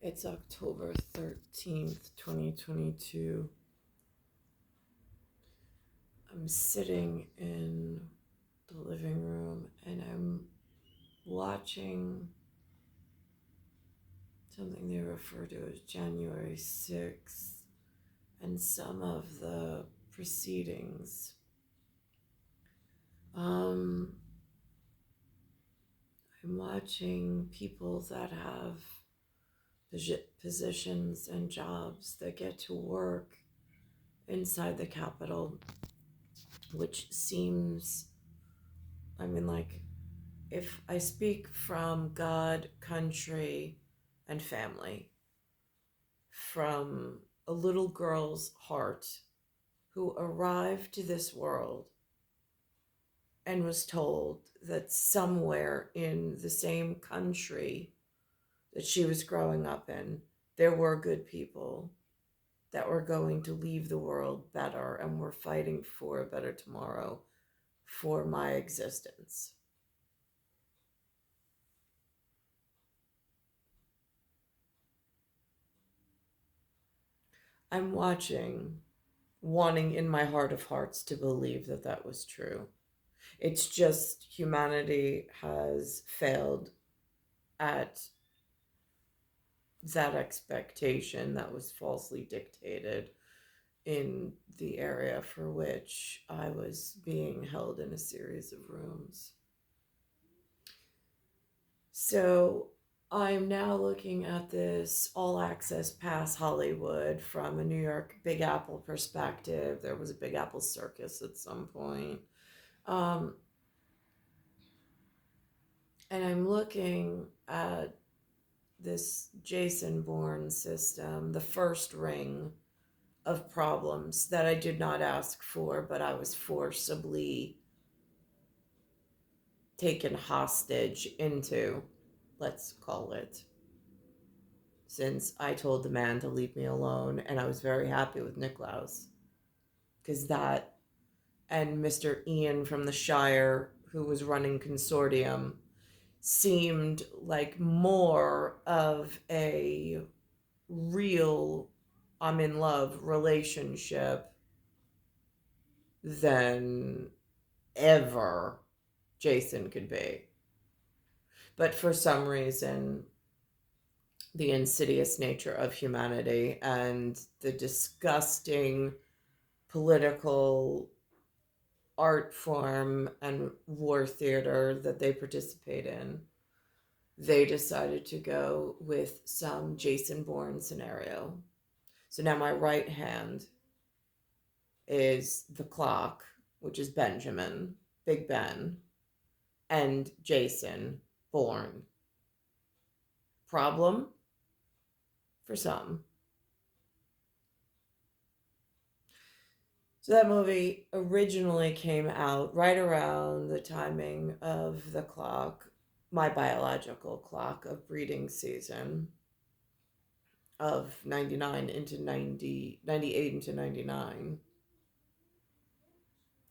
It's October 13th, 2022. I'm sitting in the living room and I'm watching something they refer to as January 6th and some of the proceedings. I'm watching people that have positions and jobs that get to work inside the Capitol, which seems, if I speak from God, country, and family, from a little girl's heart who arrived to this world and was told that somewhere in the same country that she was growing up in, there were good people that were going to leave the world better and were fighting for a better tomorrow for my existence. I'm watching, wanting in my heart of hearts to believe that that was true. It's just humanity has failed at that expectation that was falsely dictated in the area for which I was being held in a series of rooms. So I'm now looking at this all access pass Hollywood from a New York Big Apple perspective. There was a Big Apple circus at some point. And I'm looking at this Jason Bourne system, the first ring of problems that I did not ask for, but I was forcibly taken hostage into, let's call it, since I told the man to leave me alone, and I was very happy with Nicklaus, because that and Mr. Ian from the Shire, who was running consortium, seemed like more of a real I'm in love relationship than ever Jason could be. But for some reason, the insidious nature of humanity and the disgusting political art form and war theater that they participate in, they decided to go with some Jason Bourne scenario. So now my right hand is the clock, which is Benjamin, Big Ben, and Jason Bourne. Problem for some. So that movie originally came out right around the timing of the clock, my biological clock of breeding season of 99 into 90, 98 into 99.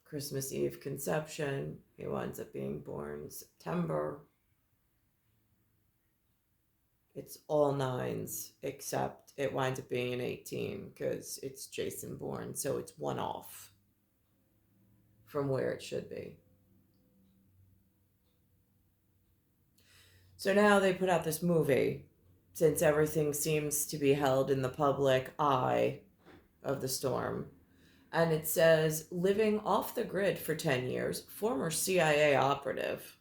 Christmas Eve conception. He winds up being born September. It's all nines, except it winds up being an 18 because it's Jason Bourne, so it's one off from where it should be. So now they put out this movie, since everything seems to be held in the public eye of the storm. And it says, living off the grid for 10 years, former CIA operative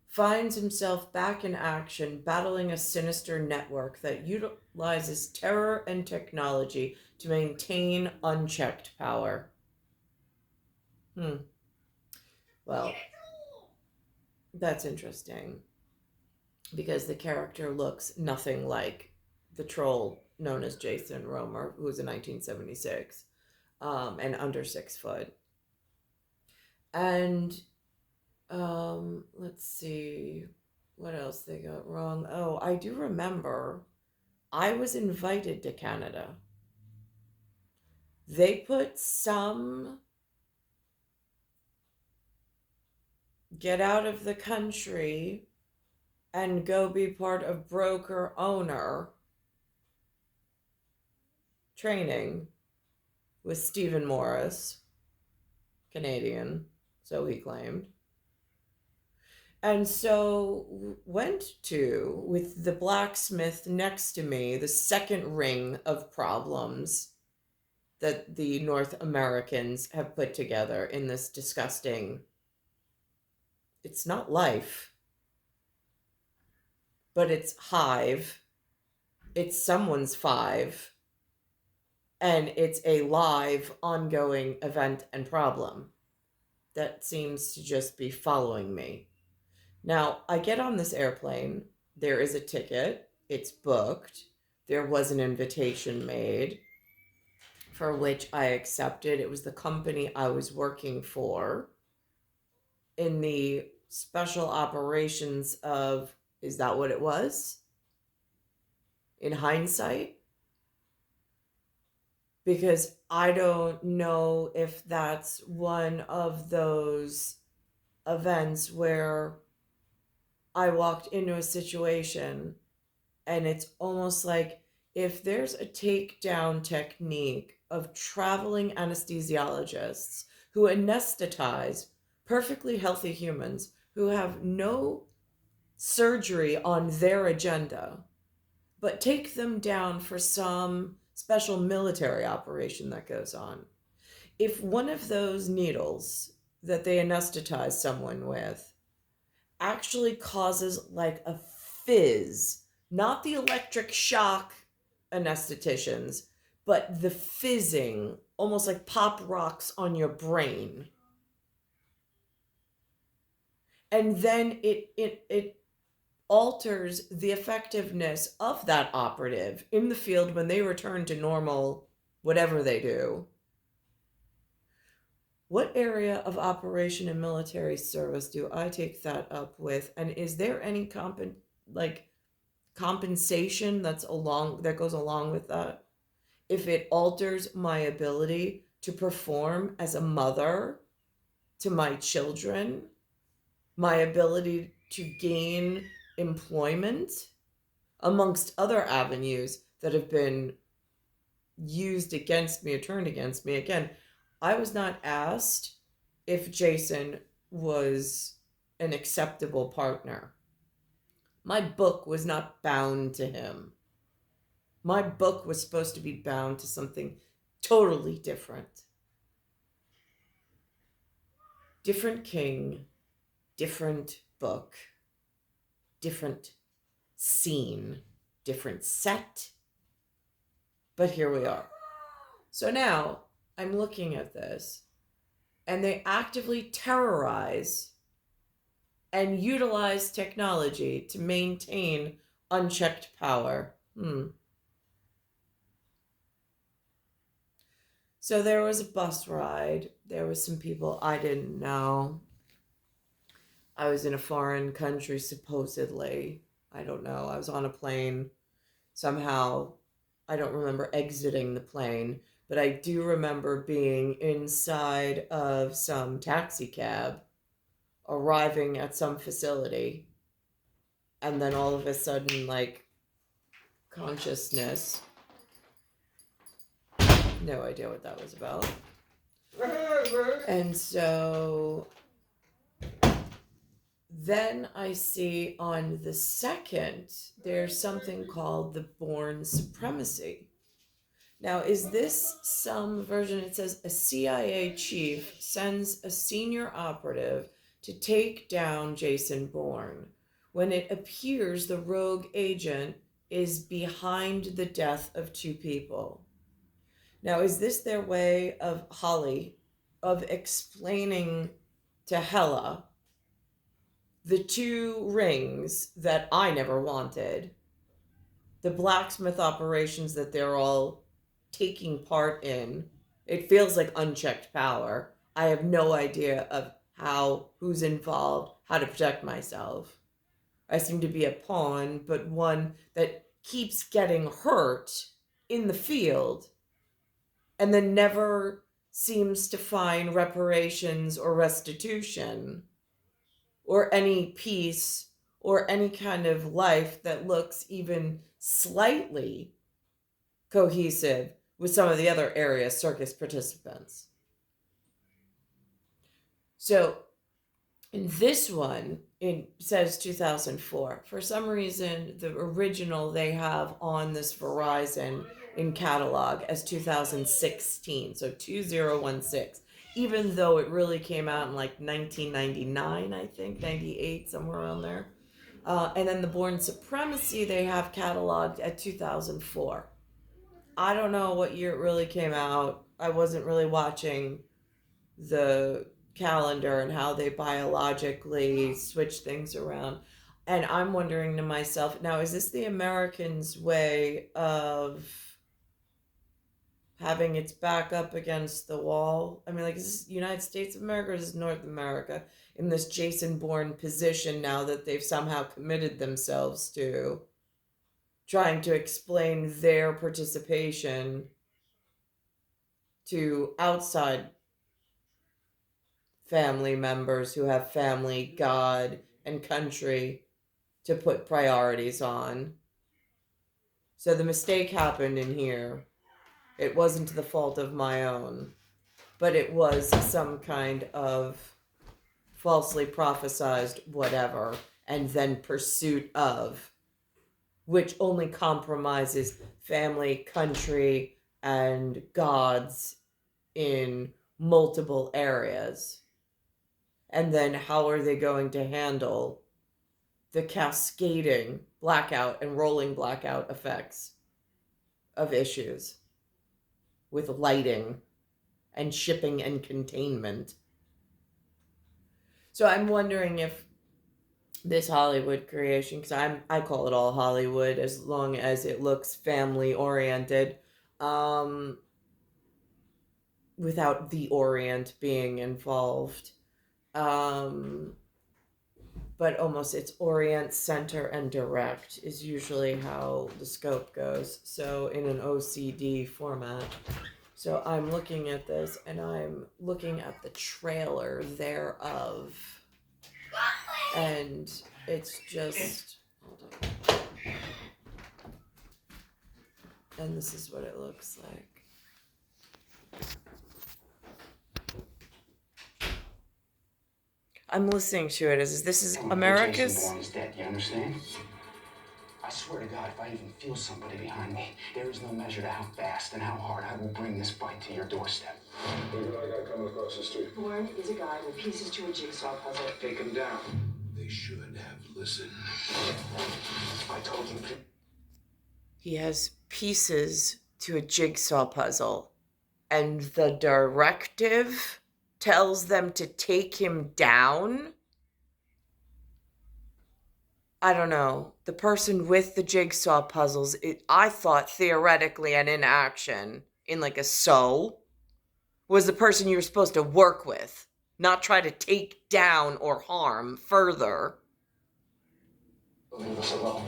finds himself back in action, battling a sinister network that utilizes terror and technology to maintain unchecked power. Well, that's interesting, because the character looks nothing like the troll known as Jason Romer, who was in 1976, and under 6 foot. And let's see what else they got wrong. Oh, I do remember I was invited to Canada. They put some get out of the country and go be part of broker owner training with Stephen Morris, Canadian, so he claimed. And so went to, with the blacksmith next to me, the second ring of problems that the North Americans have put together in this disgusting, it's not life, but it's hive, it's someone's five, and it's a live, ongoing event and problem that seems to just be following me. Now, I get on this airplane, there is a ticket, it's booked, there was an invitation made for which I accepted. It was the company I was working for in the special operations of, is that what it was? In hindsight? Because I don't know if that's one of those events where I walked into a situation and it's almost like if there's a takedown technique of traveling anesthesiologists who anesthetize perfectly healthy humans who have no surgery on their agenda, but take them down for some special military operation that goes on. If one of those needles that they anesthetize someone with actually causes like a fizz, not the electric shock anestheticians, but the fizzing, almost like pop rocks on your brain. And then it alters the effectiveness of that operative in the field when they return to normal, whatever they do. What area of operation and military service do I take that up with? And is there any compensation that goes along with that? If it alters my ability to perform as a mother to my children, my ability to gain employment, amongst other avenues that have been used against me or turned against me. Again, I was not asked if Jason was an acceptable partner. My book was not bound to him. My book was supposed to be bound to something totally different. Different king, different book, different scene, different set. But here we are. So now I'm looking at this, and they actively terrorize and utilize technology to maintain unchecked power. So there was a bus ride. There was some people I didn't know. I was in a foreign country, supposedly. I don't know. I was on a plane. Somehow, I don't remember exiting the plane, but I do remember being inside of some taxi cab, arriving at some facility, and then all of a sudden, like, consciousness. No idea what that was about. And so then I see on the second, there's something called the Bourne supremacy. Now, is this some version? It says a CIA chief sends a senior operative to take down Jason Bourne when it appears the rogue agent is behind the death of two people. Now, is this their way of Holly of explaining to Hela the two rings that I never wanted, the blacksmith operations that they're all taking part in? It feels like unchecked power. I have no idea of who's involved, how to protect myself. I seem to be a pawn, but one that keeps getting hurt in the field and then never seems to find reparations or restitution or any peace or any kind of life that looks even slightly cohesive with some of the other area circus participants. So in this one, it says 2004. For some reason, the original they have on this Verizon in catalog as 2016, so 2016, even though it really came out in like 1999, I think, 98, somewhere around there. And then the Bourne Supremacy they have cataloged at 2004. I don't know what year it really came out. I wasn't really watching the calendar and how they biologically switch things around. And I'm wondering to myself, now, is this the Americans' way of having its back up against the wall? I mean, like, is this United States of America or is this North America in this Jason Bourne position now that they've somehow committed themselves to trying to explain their participation to outside family members who have family, God, and country to put priorities on? So the mistake happened in here. It wasn't the fault of my own, but it was some kind of falsely prophesized whatever, and then pursuit of, which only compromises family, country, and gods in multiple areas. And then how are they going to handle the cascading blackout and rolling blackout effects of issues with lighting and shipping and containment? So I'm wondering if this Hollywood creation, because I call it all Hollywood as long as it looks family oriented, without the Orient being involved. But almost it's Orient, center, and direct is usually how the scope goes. So in an OCD format. So I'm looking at this and I'm looking at the trailer thereof. And it's just, hold on. And this is what it looks like. I'm listening to it as this is America's. Jason Bourne is dead, you understand? I swear to God, if I even feel somebody behind me, there is no measure to how fast and how hard I will bring this fight to your doorstep. Look at that guy coming across the street. Bourne is a guy with pieces to a jigsaw puzzle. Take him down. They should have listened. I told you. He has pieces to a jigsaw puzzle, and the directive tells them to take him down. I don't know. The person with the jigsaw puzzles, I thought theoretically and in action, in like a was the person you were supposed to work with, not try to take down or harm further. Leave us alone.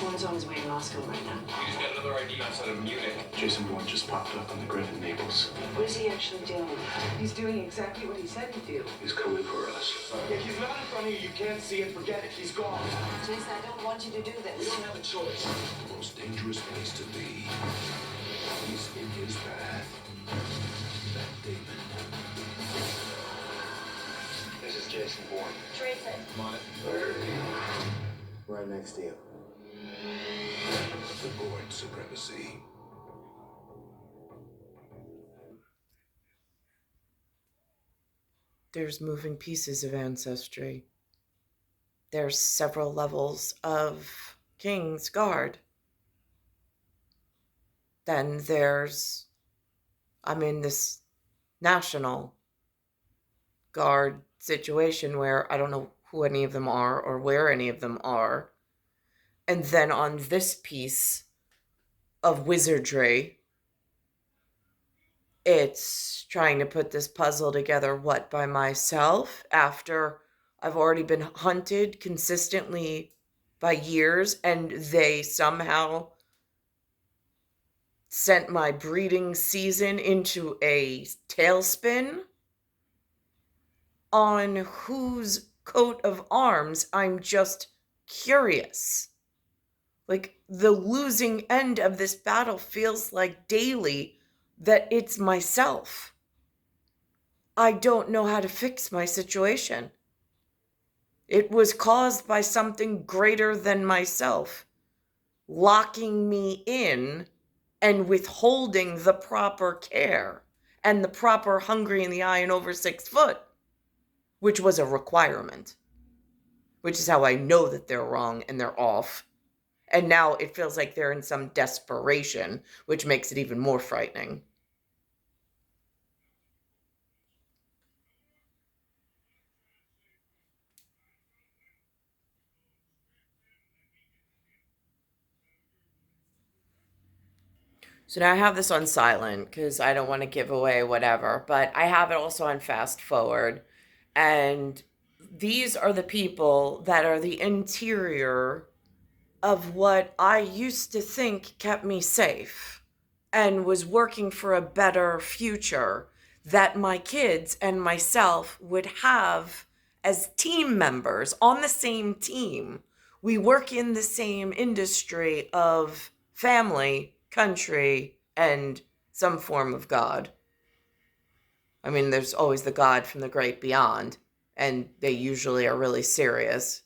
Bourne's on his way to Moscow right now. He's got another ID outside of Munich. Jason Bourne just popped up on the grid in Naples. What is he actually doing? He's doing exactly what he said he'd do. He's coming for us. If he's not in front of you, you can't see it. Forget it. He's gone. Jason, I don't want you to do We this. don't have a choice. The most dangerous place to be. He's in his path. That demon. This is Jason Bourne. Jason. I'm on it. Right next to you. The Bourne supremacy. There's moving pieces of ancestry. There's several levels of King's Guard. Then I'm in this National Guard situation where I don't know who any of them are or where any of them are. And then on this piece of wizardry, it's trying to put this puzzle together, by myself, after I've already been hunted consistently by years, and they somehow sent my breeding season into a tailspin, on whose coat of arms I'm just curious. Like, the losing end of this battle feels like daily that it's myself. I don't know how to fix my situation. It was caused by something greater than myself, locking me in and withholding the proper care and the proper hungry in the eye and over 6 foot, which was a requirement, which is how I know that they're wrong and they're off. And now it feels like they're in some desperation, which makes it even more frightening. So now I have this on silent because I don't want to give away whatever, but I have it also on fast forward. And these are the people that are the interior of what I used to think kept me safe and was working for a better future that my kids and myself would have as team members on the same team. We work in the same industry of family, country, and some form of God. I mean, there's always the God from the great beyond, and they usually are really serious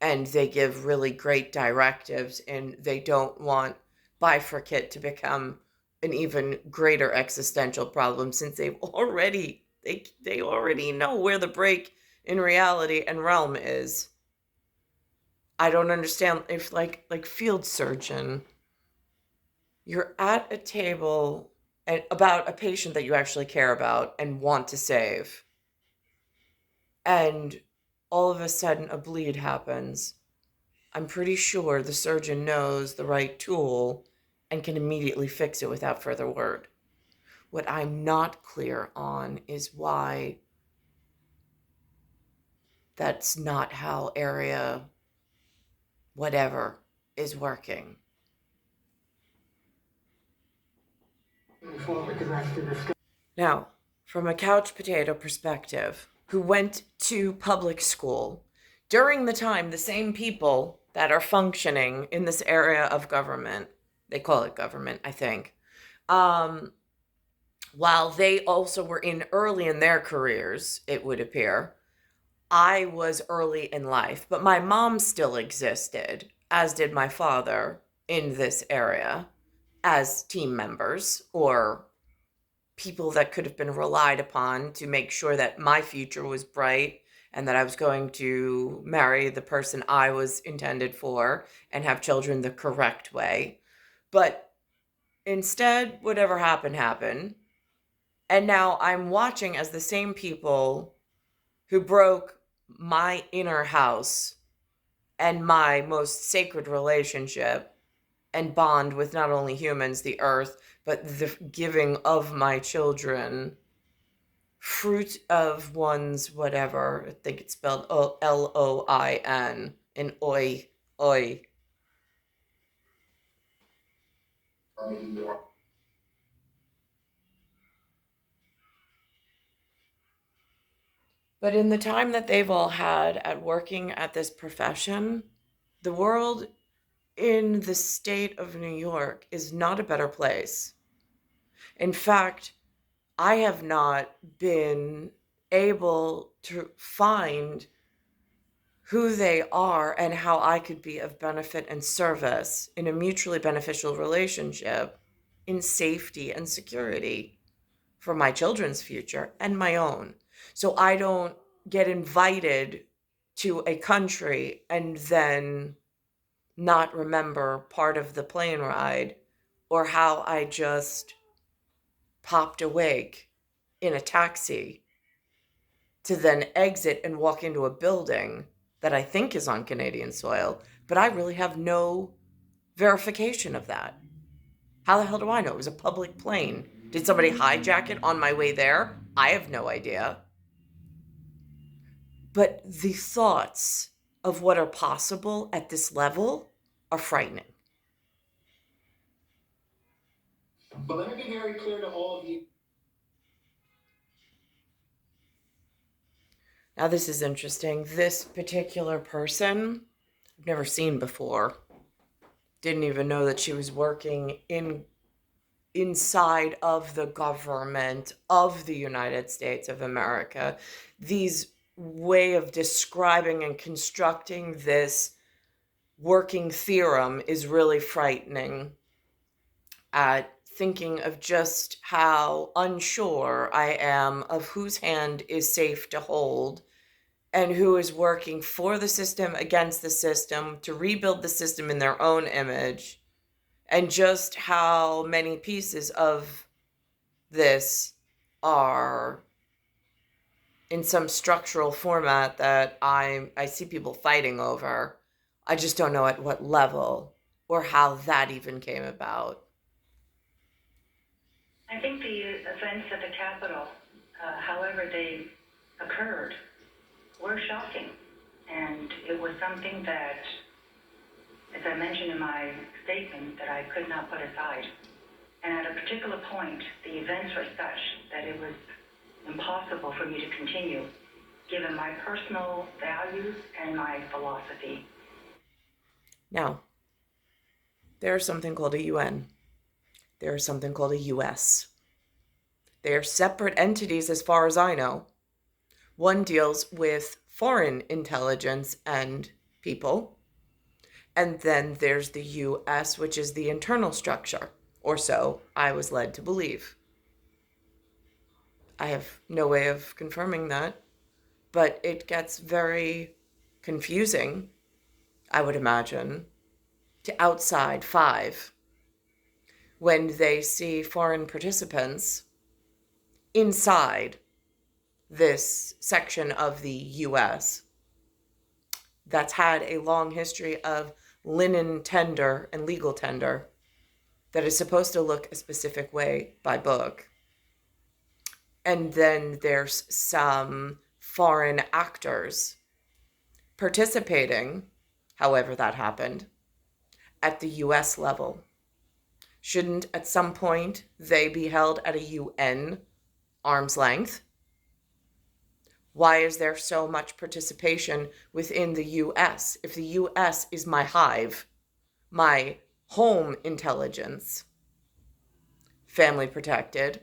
and they give really great directives, and they don't want bifurcate to become an even greater existential problem since they already know where the break in reality and realm is. I don't understand if like field surgeon, you're at a table about a patient that you actually care about and want to save, and all of a sudden a bleed happens. I'm pretty sure the surgeon knows the right tool and can immediately fix it without further word. What I'm not clear on is why that's not how area whatever is working. Now, from a couch potato perspective, who went to public school, during the time, the same people that are functioning in this area of government, they call it government, I think, um, while they also were in early in their careers, it would appear, I was early in life, but my mom still existed, as did my father in this area as team members or people that could have been relied upon to make sure that my future was bright and that I was going to marry the person I was intended for and have children the correct way. But instead, whatever happened, happened. And now I'm watching as the same people who broke my inner house and my most sacred relationship and bond with not only humans, the earth, but the giving of my children fruit of one's whatever. I think it's spelled Loin in oi, oi. But in the time that they've all had at working at this profession, the world in the state of New York is not a better place. In fact, I have not been able to find who they are and how I could be of benefit and service in a mutually beneficial relationship in safety and security for my children's future and my own. So I don't get invited to a country and then not remember part of the plane ride or how I just popped awake in a taxi to then exit and walk into a building that I think is on Canadian soil, but I really have no verification of that. How the hell do I know? It was a public plane. Did somebody hijack it on my way there? I have no idea. But the thoughts of what are possible at this level are frightening. But let me be very clear to all of you. Now, this is interesting. This particular person, I've never seen before. Didn't even know that she was working inside of the government of the United States of America. These way of describing and constructing this working theorem is really frightening at thinking of just how unsure I am of whose hand is safe to hold and who is working for the system, against the system, to rebuild the system in their own image, and just how many pieces of this are in some structural format that I see people fighting over. I just don't know at what level or how that even came about. I think the events at the Capitol, however they occurred, were shocking. And it was something that, as I mentioned in my statement, that I could not put aside. And at a particular point, the events were such that it was impossible for me to continue, given my personal values and my philosophy. Now, there is something called a UN. There is something called a US. They are separate entities as far as I know. One deals with foreign intelligence and people. And then there's the US, which is the internal structure, or so I was led to believe. I have no way of confirming that, but it gets very confusing, I would imagine, to outside five when they see foreign participants inside this section of the US that's had a long history of linen tender and legal tender that is supposed to look a specific way by book. And then there's some foreign actors participating, however that happened, at the US level. Shouldn't at some point they be held at a UN arm's length? Why is there so much participation within the US? If the US is my hive, my home intelligence, family protected,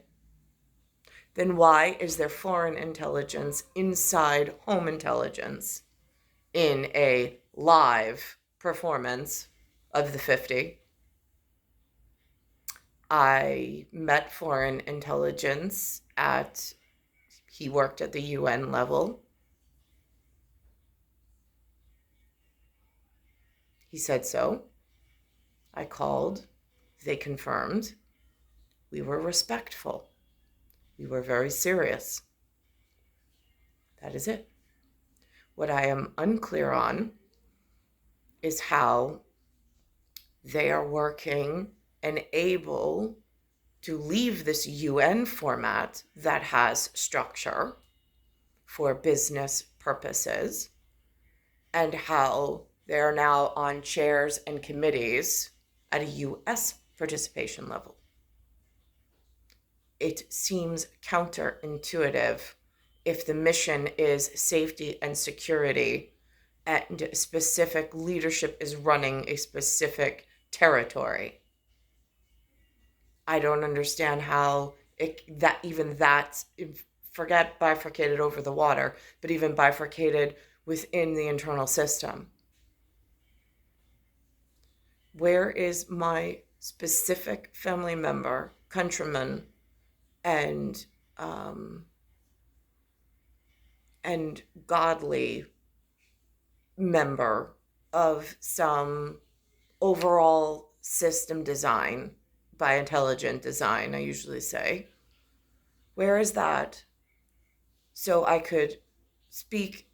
then why is there foreign intelligence inside home intelligence in a live performance of the 50? I met foreign intelligence he worked at the UN level. He said so. I called. They confirmed. We were respectful. We were very serious. That is it. What I am unclear on is how they are working and able to leave this UN format that has structure for business purposes, and how they're now on chairs and committees at a US participation level. It seems counterintuitive if the mission is safety and security and specific leadership is running a specific territory. I don't understand how forget bifurcated over the water, but even bifurcated within the internal system. Where is my specific family member, countryman, and godly member of some overall system design, by intelligent design, I usually say? Where is that? So I could speak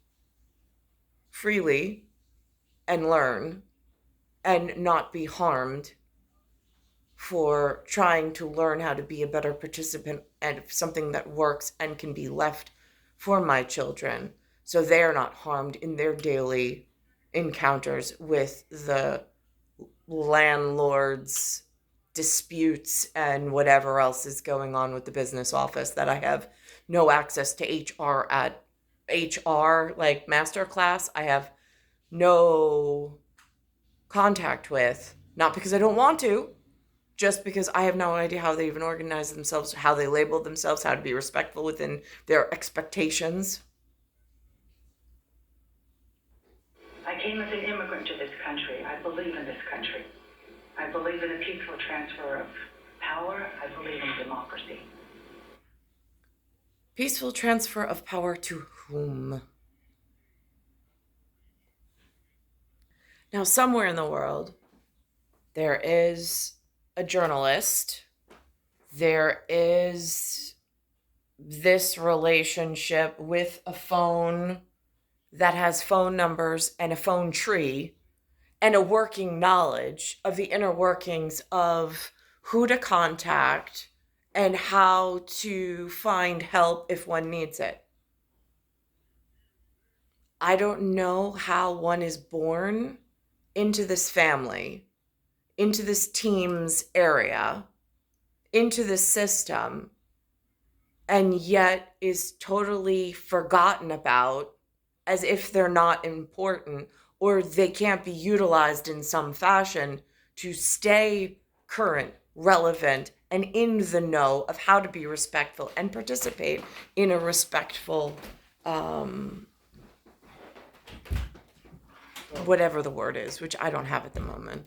freely and learn and not be harmed for trying to learn how to be a better participant and something that works and can be left for my children so they're not harmed in their daily encounters with the landlords, disputes, and whatever else is going on with the business office that I have no access to HR like masterclass. I have no contact with, not because I don't want to, just because I have no idea how they even organize themselves, how they label themselves, how to be respectful within their expectations. I came as an immigrant to this country. I believe in this country. I believe in a peaceful transfer of power. I believe in democracy. Peaceful transfer of power to whom? Now, somewhere in the world, there is a journalist. There is this relationship with a phone that has phone numbers and a phone tree and a working knowledge of the inner workings of who to contact and how to find help if one needs it. I don't know how one is born into this family, into this team's area, into this system, and yet is totally forgotten about as if they're not important or they can't be utilized in some fashion to stay current, relevant, and in the know of how to be respectful and participate in a respectful, whatever the word is, which I don't have at the moment.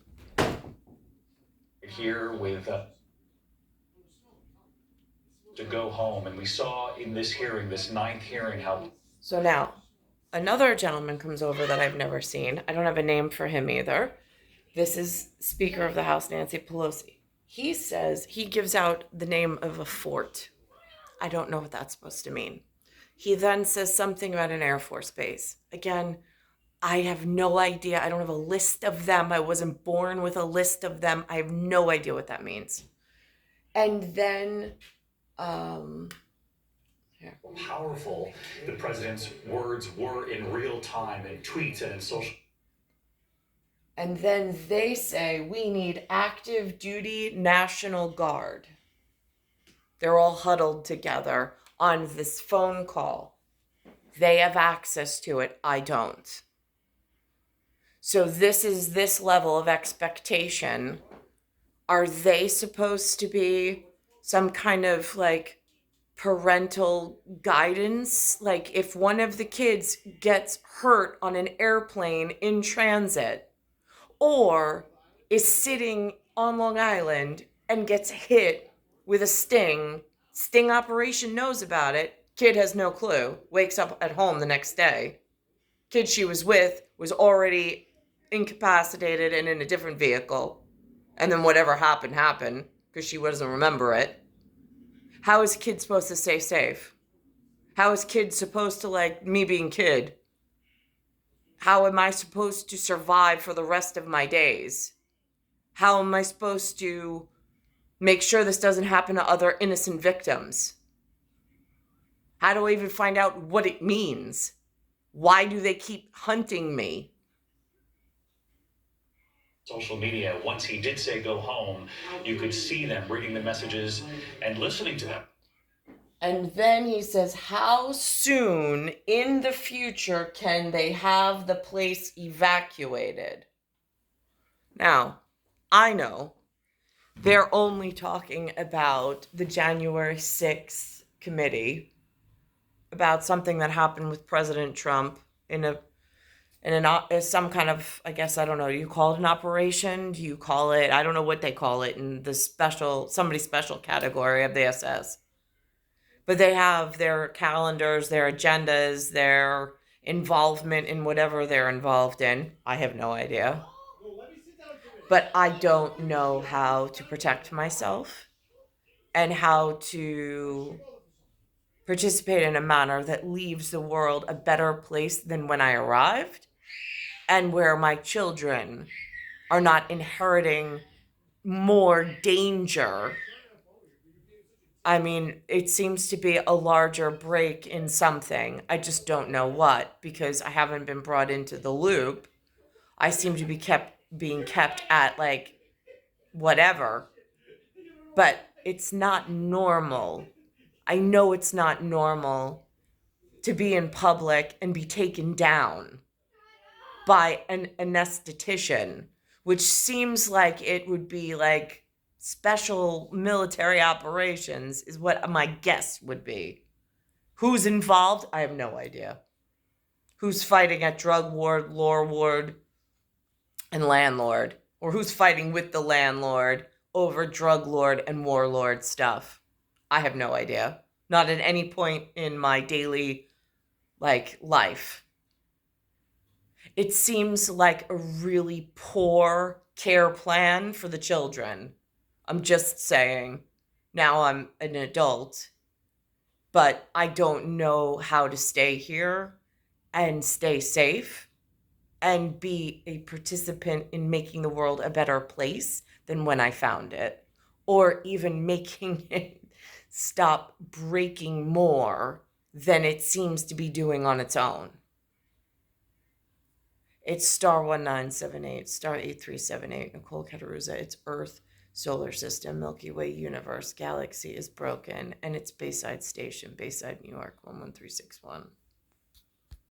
Here with to go home, and we saw in this hearing, this ninth hearing, how. So now, another gentleman comes over that I've never seen. I don't have a name for him either. This is Speaker of the House, Nancy Pelosi. He says, he gives out the name of a fort. I don't know what that's supposed to mean. He then says something about an Air Force base. Again, I have no idea. I don't have a list of them. I wasn't born with a list of them. I have no idea what that means. And then, Powerful the president's words were in real time in tweets and in social. And then they say, we need active duty National Guard. They're all huddled together on this phone call. They have access to it. I don't. So this is this level of expectation. Are they supposed to be some kind of like parental guidance? Like if one of the kids gets hurt on an airplane in transit or is sitting on Long Island and gets hit with a sting operation knows about it, kid has no clue, wakes up at home the next day. Kid she was with was already incapacitated and in a different vehicle. And then whatever happened because she doesn't remember it. How is kid supposed to stay safe? How is kid supposed to, like me being kid? How am I supposed to survive for the rest of my days? How am I supposed to make sure this doesn't happen to other innocent victims? How do I even find out what it means? Why do they keep hunting me? Social media, once he did say go home, you could see them reading the messages and listening to them. And then he says, how soon in the future can they have the place evacuated? Now, I know they're only talking about the January 6th committee, about something that happened with President Trump in some kind of, I guess, I don't know, do you call it an operation? Do you call it, I don't know what they call it in the somebody special category of the SS. But they have their calendars, their agendas, their involvement in whatever they're involved in. I have no idea. But I don't know how to protect myself and how to participate in a manner that leaves the world a better place than when I arrived, and where my children are not inheriting more danger. I mean, it seems to be a larger break in something. I just don't know what, because I haven't been brought into the loop. I seem to be being kept at like whatever. But it's not normal. I know it's not normal to be in public and be taken down by an anesthetician which seems like it would be like special military operations, is what my guess would be. Who's involved? I have no idea. Who's fighting at drug ward, lore ward, and landlord? Or who's fighting with the landlord over drug lord and warlord stuff? I have no idea. Not at any point in my daily life. It seems like a really poor care plan for the children. I'm just saying. Now I'm an adult, but I don't know how to stay here and stay safe and be a participant in making the world a better place than when I found it, or even making it stop breaking more than it seems to be doing on its own. It's star 1978, star 8378, Nicole Cattaruzza. It's Earth, solar system, Milky Way universe, galaxy is broken, and it's Bayside Station, Bayside, New York, 11361.